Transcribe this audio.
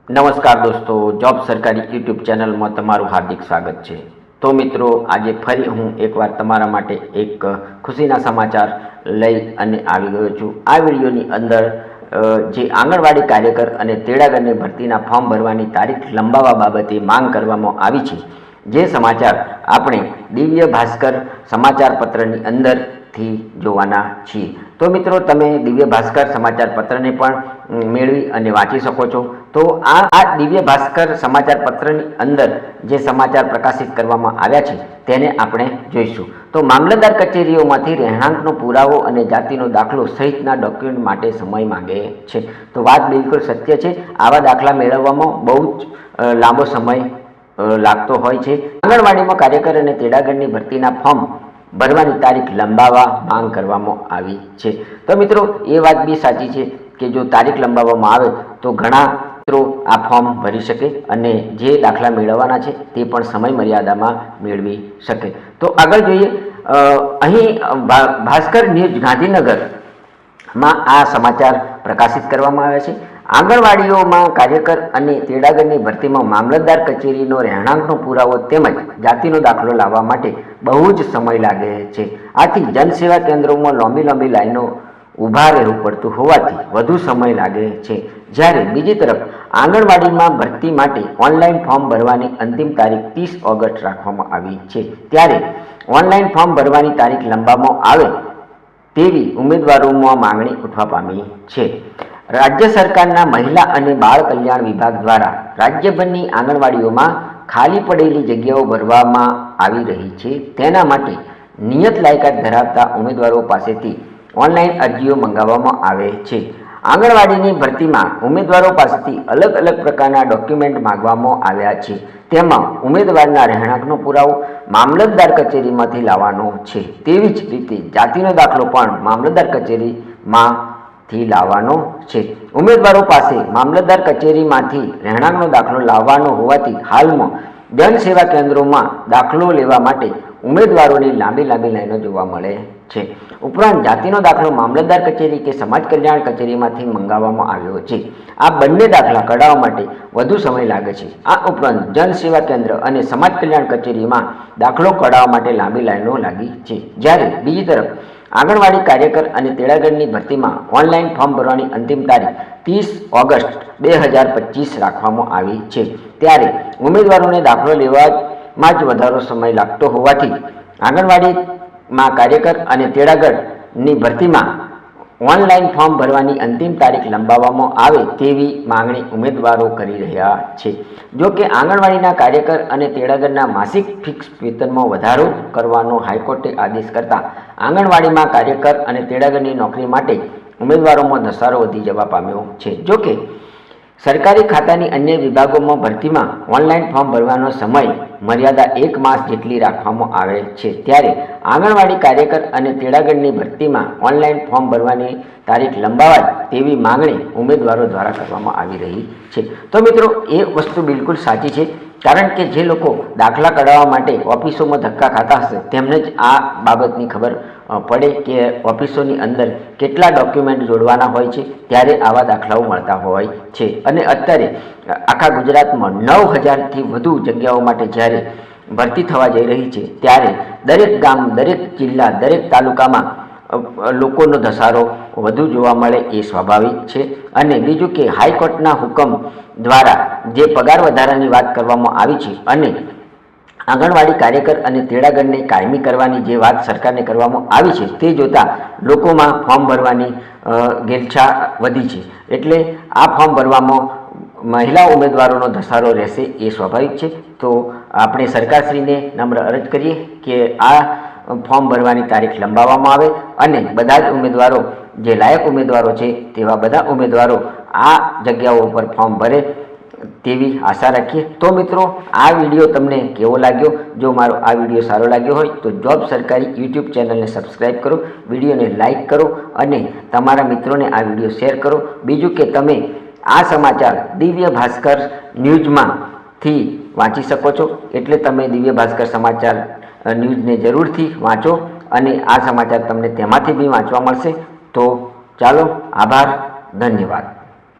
નમસ્કાર દોસ્તો, જોબ સરકારી યુટ્યુબ ચેનલમાં તમારું હાર્દિક સ્વાગત છે। તો મિત્રો, આજે ફરી હું એકવાર તમારા માટે એક ખુશીના સમાચાર લઈ અને આવી ગયો છું। આ વિડીયોની અંદર જે આંગણવાડી કાર્યકર અને તેડાગરની ભરતીના ફોર્મ ભરવાની તારીખ લંબાવવા બાબતે માંગ કરવામાં આવી છે, જે સમાચાર આપણે દિવ્ય ભાસ્કર સમાચાર પત્રની અંદરથી જોવાના છીએ। તો મિત્રો, તમે દિવ્ય ભાસ્કર સમાચાર પત્રને પણ મેળવી અને વાંચી શકો છો। તો આ દિવ્ય ભાસ્કર સમાચાર પત્રની અંદર જે સમાચાર પ્રકાશિત કરવામાં આવ્યા છે તેને આપણે જોઈશું। તો મામલતદાર કચેરીઓમાંથી રહેણાંકનો પુરાવો અને જાતિનો દાખલો સહિતના ડોક્યુમેન્ટ માટે સમય માંગે છે। તો વાત બિલકુલ સત્ય છે। આવા દાખલા મેળવવામાં બહુ જ લાંબો સમય લાગતો હોય છે। આંગણવાડીમાં કાર્યકર અને તેડાગરની ભરતીના ફોર્મ ભરવાની તારીખ લંબાવવા માંગ કરવામાં આવી છે। તો મિત્રો, એ વાત બી સાચી છે કે જો તારીખ લંબાવવામાં આવે તો ઘણા મિત્રો આ ફોર્મ ભરી શકે અને જે દાખલા મેળવવાના છે તે પણ સમય મર્યાદામાં મેળવી શકે। તો આગળ જોઈએ, અહીં ભાસ્કર ન્યૂઝ ગાંધીનગરમાં આ સમાચાર પ્રકાશિત કરવામાં આવ્યા છે। આંગણવાડીઓમાં કાર્યકર અને તેડાગરની ભરતીમાં મામલતદાર કચેરીનો રહેણાંકનો પુરાવો તેમજ જાતિનો દાખલો લાવવા માટે બહુ જ સમય લાગે છે। આથી જનસેવા કેન્દ્રોમાં લાંબી લાઈનો ઊભા રહેવું પડતું હોવાથી વધુ સમય લાગે છે। જ્યારે બીજી તરફ આંગણવાડીમાં ભરતી માટે ઓનલાઈન ફોર્મ ભરવાની અંતિમ તારીખ 30 ઓગસ્ટ રાખવામાં આવી છે। ત્યારે ઓનલાઈન ફોર્મ ભરવાની તારીખ લંબાવવામાં આવે તેવી ઉમેદવારોમાં માંગણી ઉઠવા પામી છે। રાજ્ય સરકારના મહિલા અને બાળ કલ્યાણ વિભાગ દ્વારા રાજ્યભરની આંગણવાડીઓમાં ખાલી પડેલી જગ્યાઓ ભરવામાં આવી રહી છે। તેના માટે નિયત લાયકાત ધરાવતા ઉમેદવારો પાસેથી ઓનલાઈન અરજીઓ મંગાવવામાં આવે છે। આંગણવાડીની ભરતીમાં ઉમેદવારો પાસેથી અલગ પ્રકારના ડોક્યુમેન્ટ માંગવામાં આવ્યા છે। તેમાં ઉમેદવારના રહેણાંકનો પુરાવો મામલતદાર કચેરીમાંથી લાવવાનો છે। તેવી જ રીતે જાતિનો દાખલો પણ મામલતદાર કચેરીમાંથી લાવવાનો છે। ઉમેદવારો પાસે મામલતદાર કચેરીમાંથી રહેણાંકનો દાખલો લાવવાનો હોવાથી હાલમાં જનસેવા કેન્દ્રોમાં દાખલો લેવા માટે ઉમેદવારોની લાંબી લાઈનો જોવા મળે છે। ઉપરાંત જાતિનો દાખલો મામલતદાર કચેરી કે સમાજ કલ્યાણ કચેરીમાંથી મંગાવવામાં આવ્યો છે। આ બંને દાખલા કઢાવવા માટે વધુ સમય લાગે છે। આ ઉપરાંત જનસેવા કેન્દ્ર અને સમાજ કલ્યાણ કચેરીમાં દાખલો કઢાવવા માટે લાંબી લાઈનો લાગી છે। જ્યારે બીજી તરફ આંગણવાડી કાર્યકર અને તેડાગરની ભરતીમાં ઓનલાઈન ફોર્મ ભરવાની અંતિમ તારીખ 30 ઓગસ્ટ 2025 રાખવામાં આવી છે। ત્યારે ઉમેદવારોને દાખલો લેવામાં જ વધારે સમય લાગતો હોવાથી આંગણવાડીમાં કાર્યકર અને તેડાગરની ભરતીમાં ઓનલાઈન ફોર્મ ભરવાની અંતિમ તારીખ લંબાવવામાં આવે તેવી માંગણી ઉમેદવારો કરી રહ્યા છે। જો કે આંગણવાડીના કાર્યકર અને તેડાગરના માસિક ફિક્સ વેતનમાં વધારો કરવાનો હાઈકોર્ટે આદેશ કરતા આંગણવાડીમાં કાર્યકર અને તેડાગરની નોકરી માટે ઉમેદવારોમાં ધસારો વધી જવા પામ્યો છે। જો કે સરકારી ખાતાની અન્ય વિભાગોમાં ભરતીમાં ઓનલાઈન ફોર્મ ભરવાનો સમય મર્યાદા 1 માસ જેટલી રાખવામાં આવે છે। ત્યારે આંગણવાડી કાર્યકર અને તેડાગરની ભરતીમાં ઓનલાઈન ફોર્મ ભરવાની તારીખ લંબાવાય તેવી માંગણી ઉમેદવારો દ્વારા કરવામાં આવી રહી છે। તો મિત્રો, એ વસ્તુ બિલકુલ સાચી છે, કારણ કે જે લોકો દાખલા કઢાવવા માટે ઓફિસોમાં ધક્કા ખાતા હશે તેમને જ આ બાબતની ખબર પડે કે ઓફિસોની અંદર કેટલા ડોક્યુમેન્ટ જોડવાના હોય છે, ત્યારે આવા દાખલાઓ મળતા હોય છે। અને અત્યારે આખા ગુજરાતમાં 9000થી વધુ જગ્યાઓ માટે જ્યારે ભરતી થવા જઈ રહી છે, ત્યારે દરેક ગામ, દરેક જિલ્લા, દરેક તાલુકામાં લોકોનો ધસારો વધુ જોવા મળે એ સ્વાભાવિક છે। અને બીજું કે હાઈકોર્ટના હુકમ દ્વારા જે પગાર વધારાની વાત કરવામાં આવી છે અને આંગણવાડી કાર્યકર અને તેડાગરને કાયમી કરવાની જે વાત સરકારને કરવામાં આવી છે તે જોતાં લોકોમાં ફોર્મ ભરવાની ઘેલછા વધી છે। એટલે આ ફોર્મ ભરવામાં મહિલા ઉમેદવારોનો ધસારો રહેશે એ સ્વાભાવિક છે। તો આપણે સરકારશ્રીને નમ્ર અરજ કરીએ કે આ ફોર્મ ભરવાની તારીખ લંબાવવામાં આવે અને બધા જ ઉમેદવારો જે લાયક ઉમેદવારો છે તેવા બધા ઉમેદવારો આ જગ્યાઓ પર ફોર્મ ભરે તેવી આશા રાખીએ। તો મિત્રો, આ વિડીયો તમને કેવો લાગ્યો? જો મારો આ વિડીયો સારો લાગ્યો હોય તો જોબ સરકારી યુટ્યુબ ચેનલને સબસ્ક્રાઈબ કરો, વિડીયોને લાઇક કરો અને તમારા મિત્રોને આ વિડીયો શેર કરો। બીજું કે તમે આ સમાચાર દિવ્ય ભાસ્કર ન્યૂઝમાંથી વાંચી શકો છો, એટલે તમે દિવ્ય ભાસ્કર સમાચાર ન્યૂઝને જરૂરથી વાંચો અને આ સમાચાર તમને તેમાંથી બી વાંચવા મળશે। તો ચાલો, આભાર, ધન્યવાદ।